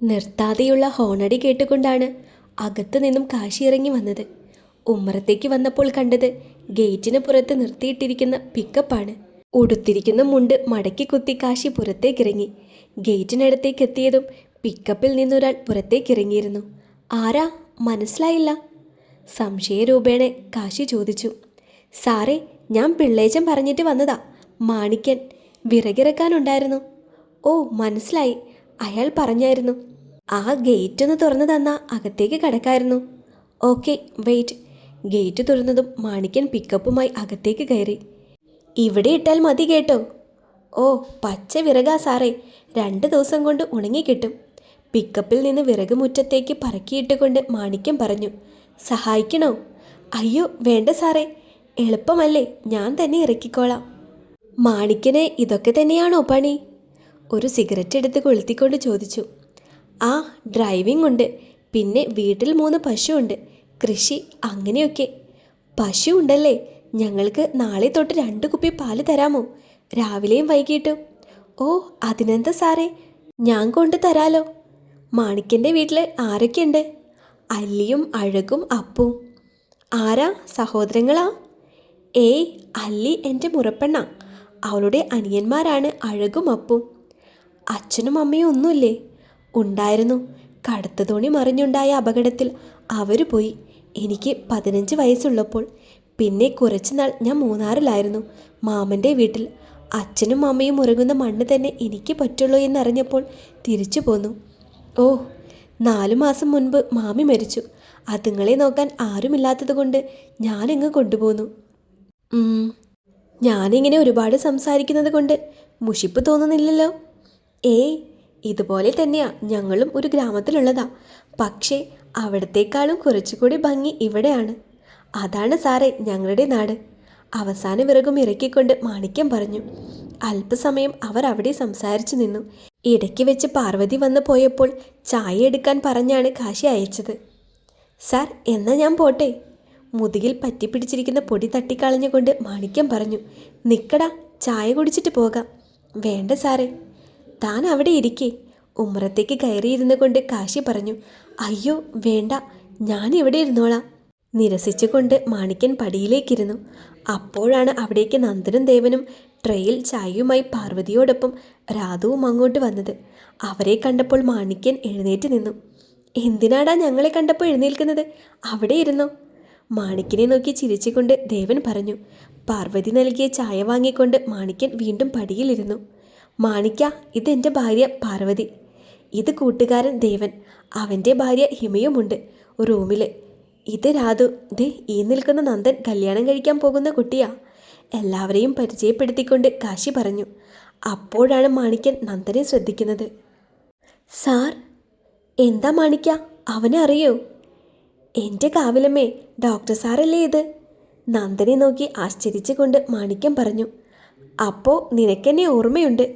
നിർത്താതെയുള്ള ഹോണടി കേട്ടുകൊണ്ടാണ് അകത്തു നിന്നും കാശി ഇറങ്ങി വന്നത്. ഉമ്മറത്തേക്ക് വന്നപ്പോൾ കണ്ടത് ഗേറ്റിന് പുറത്ത് നിർത്തിയിട്ടിരിക്കുന്ന പിക്കപ്പാണ്. ഉടുത്തിരിക്കുന്ന മുണ്ട് മടക്കി കുത്തി കാശി പുറത്തേക്കിറങ്ങി. ഗേറ്റിനടുത്തേക്ക് എത്തിയതും പിക്കപ്പിൽ നിന്നൊരാൾ പുറത്തേക്കിറങ്ങിയിരുന്നു. ആരാ, മനസ്സിലായില്ല? സംശയരൂപേണ കാശി ചോദിച്ചു. സാറേ, ഞാൻ പിള്ളേച്ചൻ പറഞ്ഞിട്ട് വന്നതാ, മാണിക്കൻ. വിറകിറക്കാനുണ്ടായിരുന്നു. ഓ, മനസ്സിലായി, അയാൾ പറഞ്ഞായിരുന്നു. ആ ഗേറ്റ് ഒന്ന് തുറന്നു തന്നാ അകത്തേക്ക് കടക്കായിരുന്നു. Okay, wait. ഗേറ്റ് തുറന്നതും മാണിക്കൻ പിക്കപ്പുമായി അകത്തേക്ക് കയറി. ഇവിടെ ഇട്ടാൽ മതി കേട്ടോ. ഓ, പച്ച വിറകാ സാറേ, 2 ദിവസം കൊണ്ട് ഉണങ്ങിക്കിട്ടും. പിക്കപ്പിൽ നിന്ന് വിറക് മുറ്റത്തേക്ക് പറക്കിയിട്ടുകൊണ്ട് മാണിക്യം പറഞ്ഞു. സഹായിക്കണോ? അയ്യോ വേണ്ട സാറേ, എളുപ്പമല്ലേ, ഞാൻ തന്നെ ഇറക്കിക്കോളാം. മാണിക്കന് ഇതൊക്കെ തന്നെയാണോ പണി? ഒരു സിഗരറ്റ് എടുത്ത് കൊളുത്തിക്കൊണ്ട് ചോദിച്ചു. ആ, ഡ്രൈവിംഗ് ഉണ്ട്, പിന്നെ വീട്ടിൽ 3 പശുവുണ്ട്, കൃഷി, അങ്ങനെയൊക്കെ. പശു ഉണ്ടല്ലേ? ഞങ്ങൾക്ക് നാളെ തൊട്ട് 2 കുപ്പി പാല് തരാമോ? രാവിലെയും വൈകിട്ടും. ഓ, അതിനെന്താ സാറേ, ഞാൻ കൊണ്ട് തരാലോ. മാണിക്കൻ്റെ വീട്ടിൽ ആരൊക്കെയുണ്ട്? അല്ലിയും അഴകും അപ്പും. ആരാ, സഹോദരങ്ങളാ? ഏയ്, അല്ലി എൻ്റെ മുറപ്പെണ്ണ, അവളുടെ അനിയന്മാരാണ് അഴകും അപ്പും. അച്ഛനും അമ്മയും ഒന്നുമില്ലേ? ഉണ്ടായിരുന്നു. കടത്തുതോണി മറിഞ്ഞുണ്ടായ അപകടത്തിൽ അവർ പോയി എനിക്ക് 15 വയസ്സുള്ളപ്പോൾ. പിന്നെ കുറച്ചുനാൾ ഞാൻ മൂന്നാറിലായിരുന്നു, മാമൻ്റെ വീട്ടിൽ. അച്ഛനും അമ്മയും ഉറങ്ങുന്ന മണ്ണ് തന്നെ എനിക്ക് പറ്റുള്ളൂ എന്നറിഞ്ഞപ്പോൾ തിരിച്ചു പോന്നു. ഓ, 4 മാസം മുൻപ് മാമി മരിച്ചു. അതുങ്ങളെ നോക്കാൻ ആരുമില്ലാത്തത് കൊണ്ട് ഞാനിങ്ങ് കൊണ്ടുപോന്നു. ഞാനിങ്ങനെ ഒരുപാട് സംസാരിക്കുന്നത് കൊണ്ട് മുഷിപ്പ് തോന്നുന്നില്ലല്ലോ? ഏയ്, ഇതുപോലെ തന്നെയാ ഞങ്ങളും ഒരു ഗ്രാമത്തിലുള്ളതാ. പക്ഷേ അവിടത്തേക്കാളും കുറച്ചുകൂടി ഭംഗി ഇവിടെയാണ്. അതാണ് സാറേ ഞങ്ങളുടെ നാട്. അവസാന വിറകും ഇറക്കിക്കൊണ്ട് മാണിക്യം പറഞ്ഞു. അല്പസമയം അവർ അവിടെ സംസാരിച്ചു നിന്നു. ഇടയ്ക്ക് വെച്ച് പാർവതി വന്നു പോയപ്പോൾ ചായ എടുക്കാൻ പറഞ്ഞാണ് കാശി അയച്ചത്. സാർ, എന്നാ ഞാൻ പോട്ടെ? മുതുകിൽ പറ്റിപ്പിടിച്ചിരിക്കുന്ന പൊടി തട്ടിക്കളഞ്ഞുകൊണ്ട് മാണിക്യം പറഞ്ഞു. നിക്കടാ, ചായ കുടിച്ചിട്ട് പോകാം. വേണ്ട സാറേ, താൻ അവിടെ ഇരിക്കേ. ഉമ്മറത്തേക്ക് കയറിയിരുന്നു കൊണ്ട് കാശി പറഞ്ഞു. അയ്യോ വേണ്ട, ഞാൻ ഇവിടെ ഇരുന്നോളാം. നിരസിച്ചുകൊണ്ട് മാണിക്കൻ പടിയിലേക്കിരുന്നു. അപ്പോഴാണ് അവിടേക്ക് നന്ദനും ദേവനും ട്രെയിൽ ചായയുമായി പാർവതിയോടൊപ്പം രാധുവും അങ്ങോട്ട് വന്നത്. അവരെ കണ്ടപ്പോൾ മാണിക്യൻ എഴുന്നേറ്റ് നിന്നു. എന്തിനാടാ ഞങ്ങളെ കണ്ടപ്പോൾ എഴുന്നേൽക്കുന്നത്? അവിടെ ഇരുന്നോ? മാണിക്കനെ നോക്കി ചിരിച്ചുകൊണ്ട് ദേവൻ പറഞ്ഞു. പാർവതി നൽകിയ ചായ വാങ്ങിക്കൊണ്ട് മാണിക്യൻ വീണ്ടും പടിയിലിരുന്നു. മാണിക്ക, ഇതെൻ്റെ ഭാര്യ പാർവതി. ഇത് കൂട്ടുകാരൻ ദേവൻ, അവൻ്റെ ഭാര്യ ഹിമയുമുണ്ട് റൂമിൽ. ഇത് രാധു. ദേ, ഈ നിൽക്കുന്ന നന്ദൻ കല്യാണം കഴിക്കാൻ പോകുന്ന കുട്ടിയാ. എല്ലാവരെയും പരിചയപ്പെടുത്തിക്കൊണ്ട് കാശി പറഞ്ഞു. അപ്പോഴാണ് മാണിക്യൻ നന്ദനെ ശ്രദ്ധിക്കുന്നത്. സാർ. എന്താ മാണിക്ക, അവനെ അറിയോ? എൻ്റെ കാവിലമ്മേ, ഡോക്ടർ സാറല്ലേ ഇത്? നന്ദനെ നോക്കി ആശ്ചര്യച്ചുകൊണ്ട് മാണിക്യം പറഞ്ഞു. അപ്പോൾ നിനക്കെന്നെ ഓർമ്മയുണ്ട്?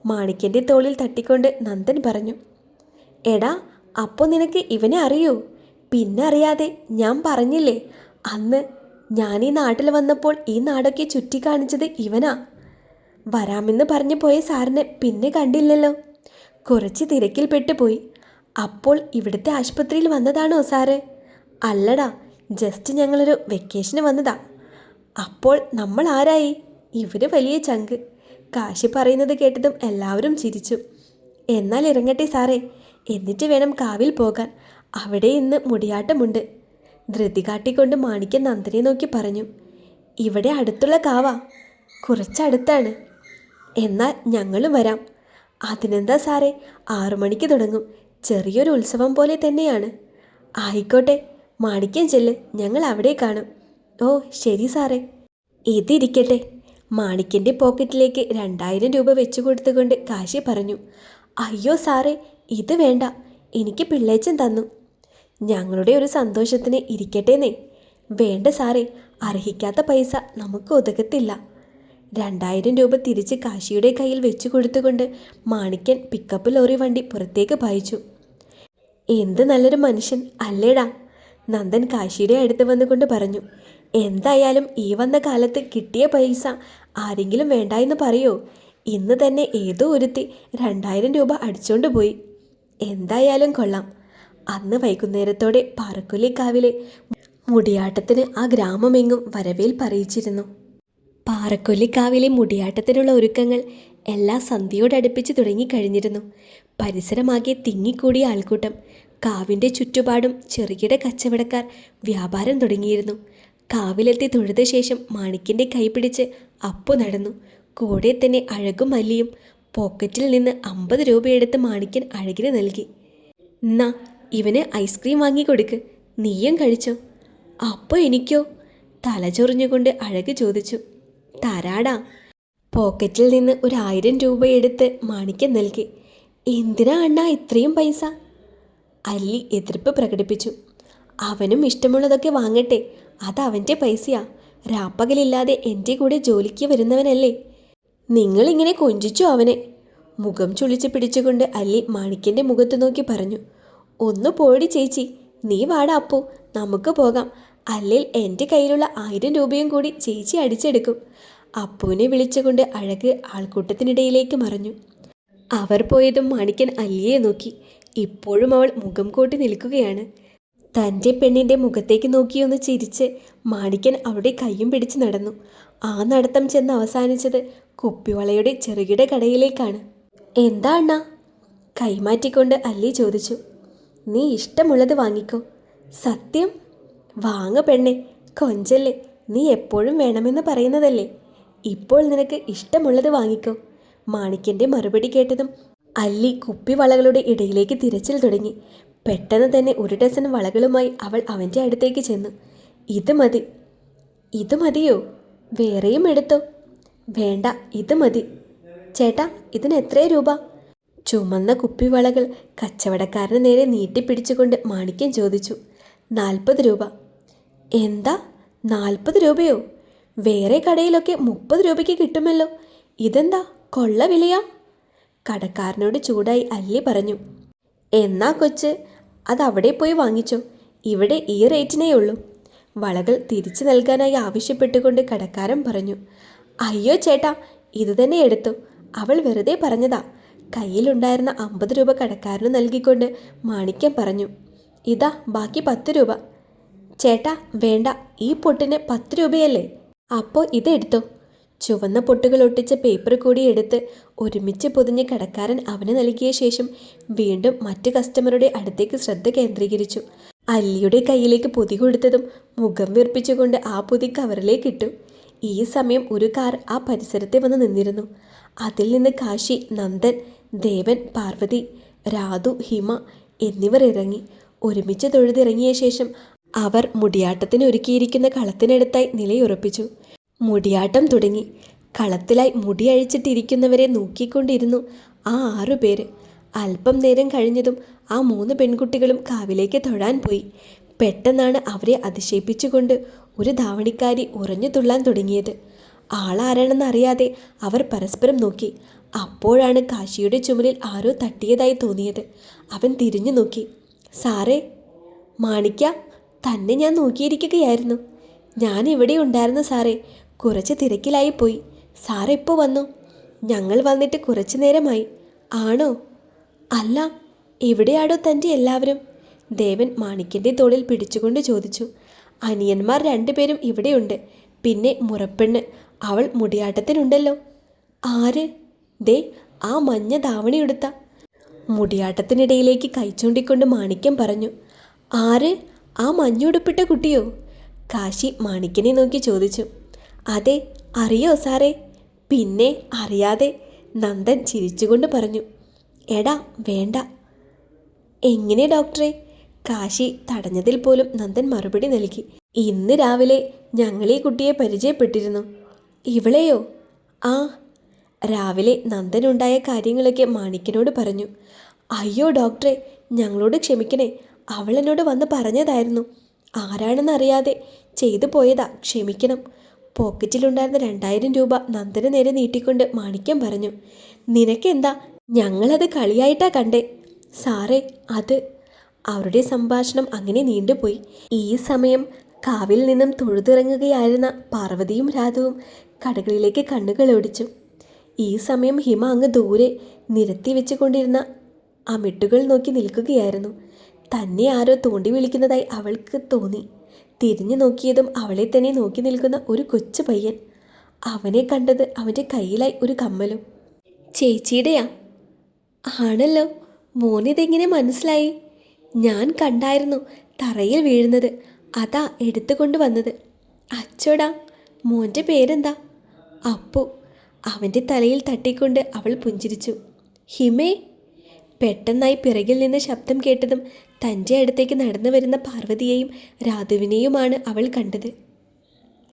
മാണിക്യൻ്റെ തോളിൽ തട്ടിക്കൊണ്ട് നന്ദൻ പറഞ്ഞു. എടാ, അപ്പോൾ നിനക്ക് ഇവനെ അറിയോ? പിന്നെ അറിയാതെ, ഞാൻ പറഞ്ഞില്ലേ അന്ന് ഞാൻ ഈ നാട്ടിൽ വന്നപ്പോൾ ഈ നാടൊക്കെ ചുറ്റിക്കാണിച്ചത് ഇവനാ. വരാമെന്ന് പറഞ്ഞു പോയ സാറിനെ പിന്നെ കണ്ടില്ലല്ലോ. കുറച്ച് തിരക്കിൽ പെട്ടുപോയി. അപ്പോൾ ഇവിടുത്തെ ആശുപത്രിയിൽ വന്നതാണോ സാറ്? അല്ലടാ, ജസ്റ്റ് ഞങ്ങളൊരു വെക്കേഷന് വന്നതാ. അപ്പോൾ നമ്മൾ ആരായി? ഇവർ വലിയ ചങ്ക്. കാശി പറയുന്നത് കേട്ടതും എല്ലാവരും ചിരിച്ചു. എന്നാൽ ഇറങ്ങട്ടെ സാറേ, എന്നിട്ട് വേണം കാവിൽ പോകാൻ. അവിടെ ഇന്ന് മുടിയാട്ടമുണ്ട്. ധൃതി കാട്ടിക്കൊണ്ട് മാണിക്യൻ നന്ദനെ നോക്കി പറഞ്ഞു. ഇവിടെ അടുത്തുള്ള കാവാ? കുറച്ചടുത്താണ്. എന്നാൽ ഞങ്ങളും വരാം. അതിനെന്താ സാറേ, 6 മണിക്ക് തുടങ്ങും. ചെറിയൊരു ഉത്സവം പോലെ തന്നെയാണ്. ആയിക്കോട്ടെ, മാണിക്യം ചെല്ല്, ഞങ്ങൾ അവിടെ കാണും. ഓ ശരി സാറേ. ഇതിരിക്കട്ടെ. മാണിക്യൻ്റെ പോക്കറ്റിലേക്ക് 2000 രൂപ വെച്ചു കൊടുത്തുകൊണ്ട് കാശി പറഞ്ഞു. അയ്യോ സാറേ, ഇത് വേണ്ട, എനിക്ക് പിള്ളേച്ചൻ തന്നു. ഞങ്ങളുടെ ഒരു സന്തോഷത്തിന് ഇരിക്കട്ടേന്നേ. വേണ്ട സാറേ, അർഹിക്കാത്ത പൈസ നമുക്ക് ഒതുക്കത്തില്ല. 2000 രൂപ തിരിച്ച് കാശിയുടെ കയ്യിൽ വെച്ചു കൊടുത്തുകൊണ്ട് മാണിക്യൻ പിക്കപ്പ് ലോറി വണ്ടി പുറത്തേക്ക് പായിച്ചു. എന്ത് നല്ലൊരു മനുഷ്യൻ അല്ലേടാ, നന്ദൻ കാശിയുടെ അടുത്ത് വന്നുകൊണ്ട് പറഞ്ഞു. എന്തായാലും ഈ വന്ന കാലത്ത് കിട്ടിയ പൈസ ആരെങ്കിലും വേണ്ട എന്ന് പറയോ? ഇന്ന് തന്നെ ഏതോ ഒരുത്തി 2000 രൂപ അടിച്ചോണ്ട് പോയി. എന്തായാലും കൊള്ളാം. അന്ന് വൈകുന്നേരത്തോടെ പാറക്കൊല്ലിക്കാവിലെ മുടിയാട്ടത്തിന് ആ ഗ്രാമമെങ്ങും വരവേൽപ്പറിയിച്ചിരുന്നു. പാറക്കൊല്ലിക്കാവിലെ മുടിയാട്ടത്തിനുള്ള ഒരുക്കങ്ങൾ എല്ലാ സന്ധ്യയോടടുപ്പിച്ച് തുടങ്ങിക്കഴിഞ്ഞിരുന്നു. പരിസരമാകെ തിങ്ങിക്കൂടിയ ആൾക്കൂട്ടം. കാവിൻ്റെ ചുറ്റുപാടും ചെറുകിട കച്ചവടക്കാർ വ്യാപാരം തുടങ്ങിയിരുന്നു. കാവിലെത്തി തൊഴുത ശേഷം മാണിക്കിൻ്റെ കൈപിടിച്ച് അപ്പു നടന്നു. കൂടെ തന്നെ അഴകും മല്ലിയും. പോക്കറ്റിൽ നിന്ന് 50 രൂപയെടുത്ത് മാണിക്കൻ അഴകിന് നൽകി. എന്നാ ഇവന് ഐസ്ക്രീം വാങ്ങിക്കൊടുക്ക്, നീയും കഴിച്ചോ. അപ്പോൾ എനിക്കോ? തലചൊറിഞ്ഞുകൊണ്ട് അഴക് ചോദിച്ചു. തരാടാ. പോക്കറ്റിൽ നിന്ന് 1000 രൂപയെടുത്ത് മാണിക്കൻ നൽകി. എന്തിനാ അണ്ണാ ഇത്രയും പൈസ? അല്ലി എതിർപ്പ് പ്രകടിപ്പിച്ചു. അവനും ഇഷ്ടമുള്ളതൊക്കെ വാങ്ങട്ടെ, അതവൻ്റെ പൈസയാ. രാപ്പകലില്ലാതെ എൻ്റെ കൂടെ ജോലിക്ക് വരുന്നവനല്ലേ. നിങ്ങളിങ്ങനെ കൊഞ്ചിച്ചു അവനെ. മുഖം ചുളിച്ച് പിടിച്ചുകൊണ്ട് അല്ലി മാണിക്കൻ്റെ മുഖത്ത് നോക്കി പറഞ്ഞു. ഒന്ന് പോടി ചേച്ചി, നീ വാടാ അപ്പു, നമുക്ക് പോകാം. അല്ലെങ്കിൽ എൻ്റെ കയ്യിലുള്ള 1000 രൂപയും കൂടി ചേച്ചി അടിച്ചെടുക്കും. അപ്പുവിനെ വിളിച്ചുകൊണ്ട് അഴക് ആൾക്കൂട്ടത്തിനിടയിലേക്ക് മറഞ്ഞു. അവർ പോയതും മാണിക്കൻ അല്ലിയെ നോക്കി. ഇപ്പോഴും അവൾ മുഖം കൂട്ടി നിൽക്കുകയാണ്. തൻ്റെ പെണ്ണിൻ്റെ മുഖത്തേക്ക് നോക്കിയൊന്ന് ചിരിച്ച് മാണിക്കൻ അവളുടെ കൈയും പിടിച്ച് നടന്നു. ആ നടത്തം ചെന്ന് അവസാനിച്ചത് കുപ്പിവളയുടെ ചെറുകിട കടയിലേക്കാണ്. എന്താ അണ്ണാ? കൈമാറ്റിക്കൊണ്ട് അല്ലി ചോദിച്ചു. നീ ഇഷ്ടമുള്ളത് വാങ്ങിക്കോ. സത്യം? വാങ്ങ പെണ്ണെ, കൊഞ്ചല്ലേ. നീ എപ്പോഴും വേണമെന്ന് പറയുന്നതല്ലേ. ഇപ്പോൾ നിനക്ക് ഇഷ്ടമുള്ളത് വാങ്ങിക്കോ. മാണിക്കൻ്റെ മറുപടി കേട്ടതും അല്ലി കുപ്പിവളകളുടെ ഇടയിലേക്ക് തിരച്ചിൽ തുടങ്ങി. പെട്ടെന്ന് തന്നെ 1 ഡസൻ വളകളുമായി അവൾ അവൻ്റെ അടുത്തേക്ക് ചെന്നു. ഇത് മതി. ഇത് മതിയോ? വേറെയും എടുത്തോ? വേണ്ട, ഇത് മതി. ചേട്ടാ, ഇതിന് എത്ര രൂപ? ചുമന്ന കുപ്പിവളകൾ കച്ചവടക്കാരന് നേരെ നീട്ടിപ്പിടിച്ചുകൊണ്ട് മാണിക്യൻ ചോദിച്ചു. 40 രൂപ. എന്താ 40 രൂപയോ? വേറെ കടയിലൊക്കെ 30 രൂപയ്ക്ക് കിട്ടുമല്ലോ. ഇതെന്താ കൊള്ള വിലയാ? കടക്കാരനോട് ചൂടായി അല്ലി പറഞ്ഞു. എന്നാ കൊച്ച്, അതവിടെ പോയി വാങ്ങിച്ചോ. ഇവിടെ ഈ റേറ്റിനേ ഉള്ളൂ. വളകൾ തിരിച്ചു നൽകാനായി ആവശ്യപ്പെട്ടുകൊണ്ട് കടക്കാരൻ പറഞ്ഞു. അയ്യോ ചേട്ടാ, ഇത് തന്നെ എടുത്തു. അവൾ വെറുതെ പറഞ്ഞതാ. കയ്യിലുണ്ടായിരുന്ന 50 രൂപ കടക്കാരന് നൽകിക്കൊണ്ട് മാണിക്യം പറഞ്ഞു. ഇതാ ബാക്കി 10 രൂപ. ചേട്ടാ വേണ്ട, ഈ പൊട്ടിന് 10 രൂപയല്ലേ. അപ്പോൾ ഇതെടുത്തോ. ചുവന്ന പൊട്ടുകൾ ഒട്ടിച്ച പേപ്പർ കൂടി എടുത്ത് ഒരുമിച്ച് പൊതിഞ്ഞ് കടക്കാരൻ അവന് നൽകിയ ശേഷം വീണ്ടും മറ്റ് കസ്റ്റമറുടെ അടുത്തേക്ക് ശ്രദ്ധ കേന്ദ്രീകരിച്ചു. അല്ലിയുടെ കയ്യിലേക്ക് പൊതി കൊടുത്തതും മുഖം വീർപ്പിച്ചുകൊണ്ട് ആ പൊതി കവറിലേക്ക് ഇട്ടു. ഈ സമയം ഒരു കാർ ആ പരിസരത്തെ വന്ന് നിന്നിരുന്നു. അതിൽ നിന്ന് കാശി, നന്ദൻ, ദേവൻ, പാർവതി, രാധു, ഹിമ എന്നിവർ ഇറങ്ങി. ഒരുമിച്ച് തൊഴുതിറങ്ങിയ ശേഷം അവർ മുടിയാട്ടത്തിന് ഒരുക്കിയിരിക്കുന്ന കളത്തിനടുത്തായി നിലയുറപ്പിച്ചു. മുടിയാട്ടം തുടങ്ങി. കളത്തിലായി മുടിയഴിച്ചിട്ടിരിക്കുന്നവരെ നോക്കിക്കൊണ്ടിരുന്നു ആ 6 പേര്. അല്പം നേരം കഴിഞ്ഞതും ആ 3 പെൺകുട്ടികളും കാവിലേക്ക് തൊഴാൻ പോയി. പെട്ടെന്നാണ് അവരെ അതിശയിപ്പിച്ചുകൊണ്ട് ഒരു ധാവണിക്കാരി ഉറഞ്ഞു തുള്ളാൻ തുടങ്ങിയത്. ആളാരാണെന്നറിയാതെ അവർ പരസ്പരം നോക്കി. അപ്പോഴാണ് കാശിയുടെ ചുമലിൽ ആരോ തട്ടിയതായി തോന്നിയത്. അവൻ തിരിഞ്ഞു നോക്കി. സാറേ. മാണിക്യ, തന്നെ ഞാൻ നോക്കിയിരിക്കുകയായിരുന്നു. ഞാൻ ഇവിടെ ഉണ്ടായിരുന്നു സാറേ. കുറച്ച് തിരക്കിലായി പോയി. സാറെപ്പോൾ വന്നു? ഞങ്ങൾ വന്നിട്ട് കുറച്ചു നേരമായി. ആണോ? അല്ല, എവിടെയാണോ തൻ്റെ എല്ലാവരും? ദേവൻ മാണിക്കൻ്റെ തോളിൽ പിടിച്ചുകൊണ്ട് ചോദിച്ചു. അനിയന്മാർ 2 പേരും ഇവിടെയുണ്ട്. പിന്നെ മുറപ്പെണ്ണ്, അവൾ മുടിയാട്ടത്തിനുണ്ടല്ലോ. ആര്? ദേ ആ മഞ്ഞ ധാവണിയെടുത്ത. മുടിയാട്ടത്തിനിടയിലേക്ക് കൈ ചൂണ്ടിക്കൊണ്ട് മാണിക്യം പറഞ്ഞു. ആര്? ആ മഞ്ഞുടുപ്പിട്ട കുട്ടിയോ? കാശി മാണിക്കനെ നോക്കി ചോദിച്ചു. അതെ, അറിയോ സാറേ? പിന്നെ അറിയാതെ, നന്ദൻ ചിരിച്ചുകൊണ്ട് പറഞ്ഞു. എടാ വേണ്ട. എങ്ങനെ ഡോക്ടറെ? കാശി തടഞ്ഞതിൽ പോലും നന്ദൻ മറുപടി നൽകി. ഇന്ന് രാവിലെ ഞങ്ങൾ ഈ കുട്ടിയെ പരിചയപ്പെട്ടിരുന്നു. ഇവളെയോ? ആ. രാവിലെ നന്ദനുണ്ടായ കാര്യങ്ങളൊക്കെ മാണിക്കനോട് പറഞ്ഞു. അയ്യോ ഡോക്ടറെ, ഞങ്ങളോട് ക്ഷമിക്കണേ. അവൾ എന്നോട് വന്ന് പറഞ്ഞതായിരുന്നു. ആരാണെന്നറിയാതെ ചെയ്തു പോയതാ, ക്ഷമിക്കണം. പോക്കറ്റിലുണ്ടായിരുന്ന 2000 രൂപ നന്ദന് നേരെ നീട്ടിക്കൊണ്ട് മാണിക്യം പറഞ്ഞു. നിനക്കെന്താ? ഞങ്ങളത് കളിയായിട്ടാ കണ്ടേ സാറേ. അത്. അവരുടെ സംഭാഷണം അങ്ങനെ നീണ്ടുപോയി. ഈ സമയം കാവിൽ നിന്നും തൊഴുതിറങ്ങുകയായിരുന്ന പാർവതിയും രാധുവും കടകളിലേക്ക് കണ്ണുകൾ ഓടിച്ചു. ഈ സമയം ഹിമ അങ്ങ് ദൂരെ നിരത്തി വെച്ചുകൊണ്ടിരുന്ന അമിട്ടുകൾ നോക്കി നിൽക്കുകയായിരുന്നു. തന്നെ ആരോ തോണ്ടി വിളിക്കുന്നതായി അവൾക്ക് തോന്നി. തിരിഞ്ഞു നോക്കിയതും അവളെ തന്നെ നോക്കി നിൽക്കുന്ന ഒരു കൊച്ചു പയ്യൻ. അവനെ കണ്ടത് അവൻ്റെ കയ്യിലായി ഒരു കമ്മലും. ചേച്ചിയുടെയാ? ആണല്ലോ. മോനിതെങ്ങനെ മനസ്സിലായി? ഞാൻ കണ്ടായിരുന്നു തറയിൽ വീഴുന്നത്, അതാ എടുത്തുകൊണ്ട് വന്നത്. അച്ചോടാ, മോൻ്റെ പേരെന്താ? അപ്പു. അവൻ്റെ തലയിൽ തട്ടിക്കൊണ്ട് അവൾ പുഞ്ചിരിച്ചു. ഹിമേ. പെട്ടെന്നായി പിറകിൽ നിന്ന് ശബ്ദം കേട്ടതും തൻ്റെ അടുത്തേക്ക് നടന്നു വരുന്ന പാർവതിയെയും രാധുവിനെയുമാണ് അവൾ കണ്ടത്.